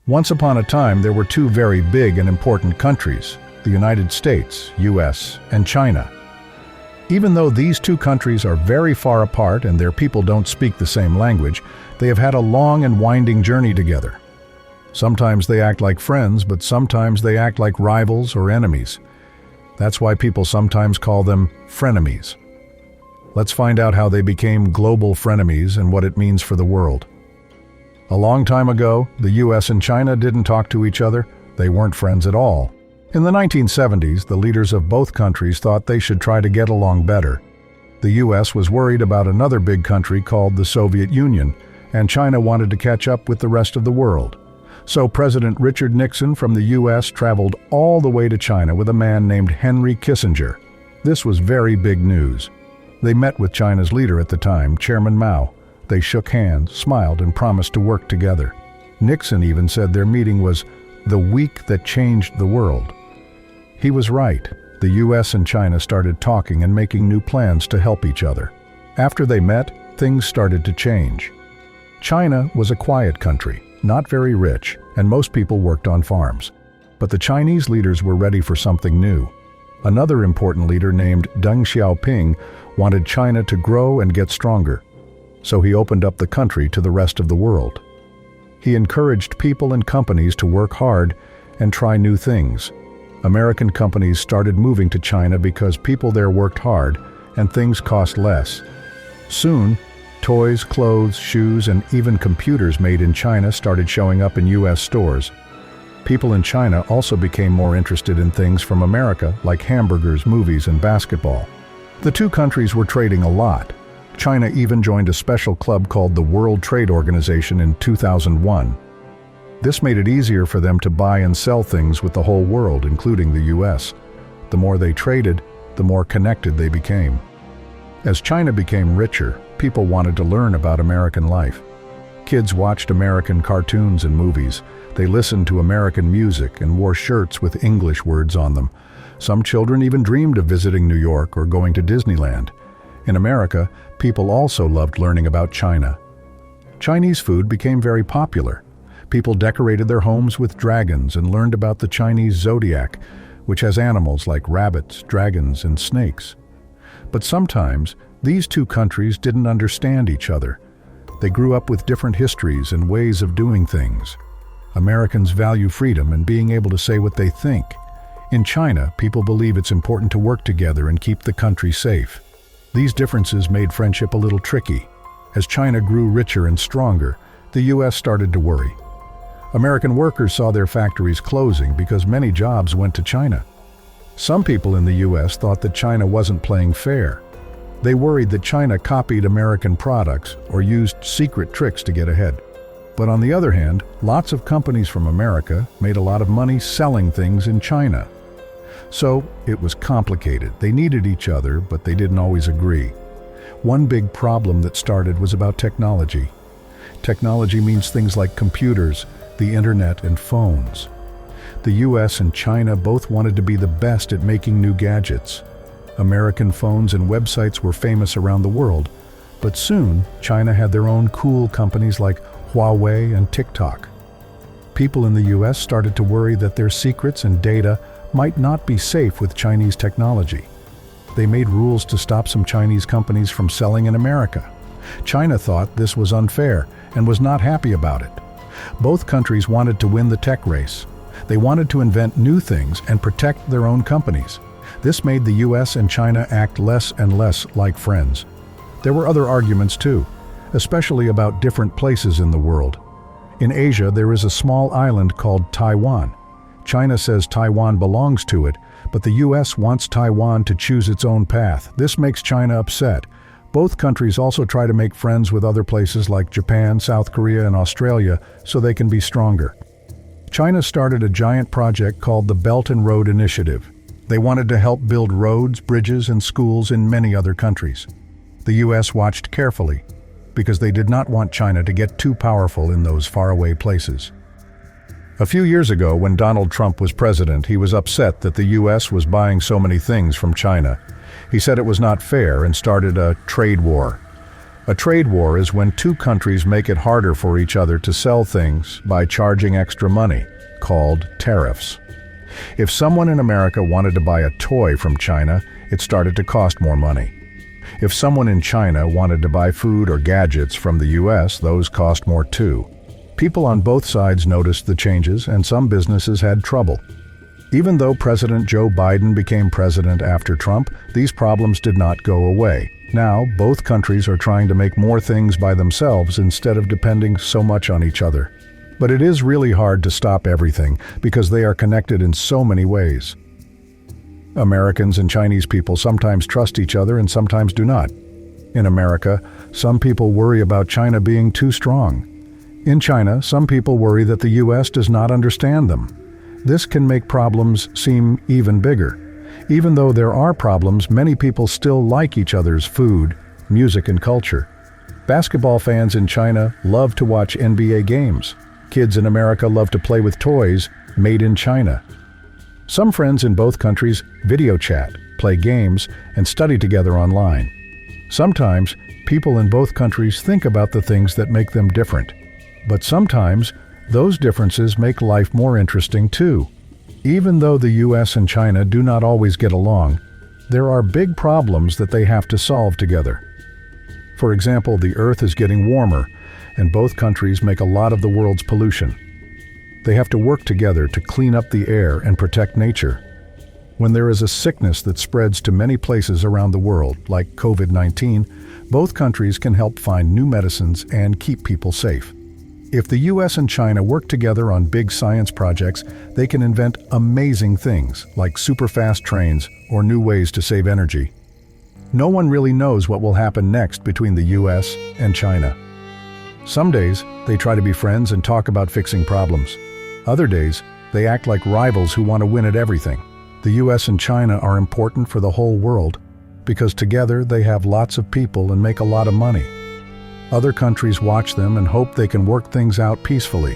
Once upon a time, there were two very big and important countries, the United States, US, and China. Even though these two countries are very far apart and their people don't speak the same language, they have had a long and winding journey together. Sometimes they act like friends, but sometimes they act like rivals or enemies. That's why people sometimes call them frenemies. Let's find out how they became global frenemies and what it means for the world. A long time ago, the US and China didn't talk to each other. They weren't friends at all. In the 1970s, the leaders of both countries thought they should try to get along better. The US was worried about another big country called the Soviet Union, and China wanted to catch up with the rest of the world. So President Richard Nixon from the US traveled all the way to China with a man named Henry Kissinger. This was very big news. They met with China's leader at the time, Chairman Mao. They shook hands, smiled, and promised to work together. Nixon even said their meeting was the week that changed the world. He was right. The US and China started talking and making new plans to help each other. After they met, things started to change. China was a quiet country, not very rich, and most people worked on farms. But the Chinese leaders were ready for something new. Another important leader named Deng Xiaoping wanted China to grow and get stronger. So he opened up the country to the rest of the world. He encouraged people and companies to work hard and try new things. American companies started moving to China because people there worked hard and things cost less. Soon, toys, clothes, shoes, and even computers made in China started showing up in US stores. People in China also became more interested in things from America, like hamburgers, movies, and basketball. The two countries were trading a lot. China even joined a special club called the World Trade Organization in 2001. This made it easier for them to buy and sell things with the whole world, including the US. The more they traded, the more connected they became. As China became richer, people wanted to learn about American life. Kids watched American cartoons and movies. They listened to American music and wore shirts with English words on them. Some children even dreamed of visiting New York or going to Disneyland. In America, people also loved learning about China. Chinese food became very popular. People decorated their homes with dragons and learned about the Chinese zodiac, which has animals like rabbits, dragons, and snakes. But sometimes, these two countries didn't understand each other. They grew up with different histories and ways of doing things. Americans value freedom and being able to say what they think. In China, people believe it's important to work together and keep the country safe. These differences made friendship a little tricky. As China grew richer and stronger, the US started to worry. American workers saw their factories closing because many jobs went to China. Some people in the US thought that China wasn't playing fair. They worried that China copied American products or used secret tricks to get ahead. But on the other hand, lots of companies from America made a lot of money selling things in China. So it was complicated. They needed each other, but they didn't always agree. One big problem that started was about technology. Technology means things like computers, the internet, and phones. The US and China both wanted to be the best at making new gadgets. American phones and websites were famous around the world, but soon China had their own cool companies like Huawei and TikTok. People in the US started to worry that their secrets and data might not be safe with Chinese technology. They made rules to stop some Chinese companies from selling in America. China thought this was unfair and was not happy about it. Both countries wanted to win the tech race. They wanted to invent new things and protect their own companies. This made the US and China act less and less like friends. There were other arguments too, especially about different places in the world. In Asia, there is a small island called Taiwan. China says Taiwan belongs to it, but the US wants Taiwan to choose its own path. This makes China upset. Both countries also try to make friends with other places like Japan, South Korea, and Australia so they can be stronger. China started a giant project called the Belt and Road Initiative. They wanted to help build roads, bridges, and schools in many other countries. The US watched carefully because they did not want China to get too powerful in those faraway places. A few years ago, when Donald Trump was president, he was upset that the US was buying so many things from China. He said it was not fair and started a trade war. A trade war is when two countries make it harder for each other to sell things by charging extra money, called tariffs. If someone in America wanted to buy a toy from China, it started to cost more money. If someone in China wanted to buy food or gadgets from the US, those cost more too. People on both sides noticed the changes, and some businesses had trouble. Even though President Joe Biden became president after Trump, these problems did not go away. Now, both countries are trying to make more things by themselves instead of depending so much on each other. But it is really hard to stop everything because they are connected in so many ways. Americans and Chinese people sometimes trust each other and sometimes do not. In America, some people worry about China being too strong. In China, some people worry that the US does not understand them. This can make problems seem even bigger. Even though there are problems, many people still like each other's food, music, and culture. Basketball fans in China love to watch NBA games. Kids in America love to play with toys made in China. Some friends in both countries video chat, play games, and study together online. Sometimes, people in both countries think about the things that make them different. But sometimes, those differences make life more interesting too. Even though the US and China do not always get along, there are big problems that they have to solve together. For example, the Earth is getting warmer, and both countries make a lot of the world's pollution. They have to work together to clean up the air and protect nature. When there is a sickness that spreads to many places around the world, like COVID-19, both countries can help find new medicines and keep people safe. If the US and China work together on big science projects, they can invent amazing things like super-fast trains or new ways to save energy. No one really knows what will happen next between the US and China. Some days, they try to be friends and talk about fixing problems. Other days, they act like rivals who want to win at everything. The US and China are important for the whole world because together they have lots of people and make a lot of money. Other countries watch them and hope they can work things out peacefully.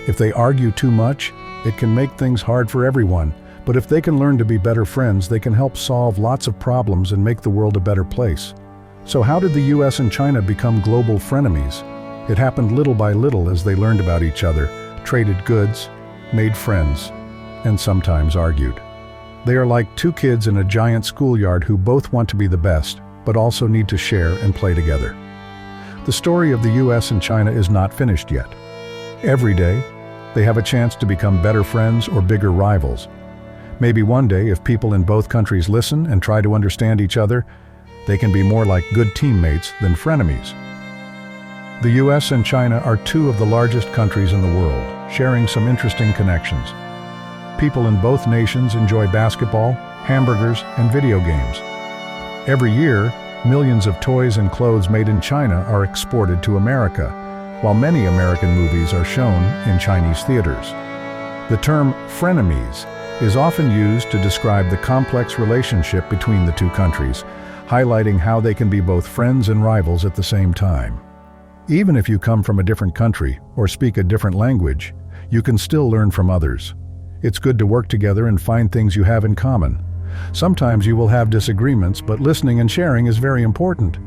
If they argue too much, it can make things hard for everyone, but if they can learn to be better friends, they can help solve lots of problems and make the world a better place. So how did the US and China become global frenemies? It happened little by little as they learned about each other, traded goods, made friends, and sometimes argued. They are like two kids in a giant schoolyard who both want to be the best, but also need to share and play together. The story of the US and China is not finished yet. Every day, they have a chance to become better friends or bigger rivals. Maybe one day, if people in both countries listen and try to understand each other, they can be more like good teammates than frenemies. The US and China are two of the largest countries in the world, sharing some interesting connections. People in both nations enjoy basketball, hamburgers, and video games. Every year, millions of toys and clothes made in China are exported to America, while many American movies are shown in Chinese theaters. The term frenemies is often used to describe the complex relationship between the two countries, highlighting how they can be both friends and rivals at the same time. Even if you come from a different country or speak a different language, you can still learn from others. It's good to work together and find things you have in common. Sometimes you will have disagreements, but listening and sharing is very important.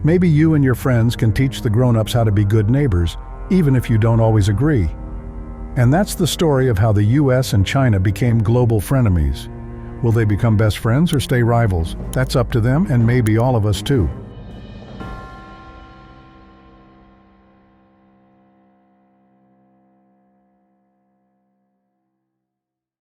Maybe you and your friends can teach the grown-ups how to be good neighbors, even if you don't always agree. And that's the story of how the US and China became global frenemies. Will they become best friends or stay rivals? That's up to them and maybe all of us too.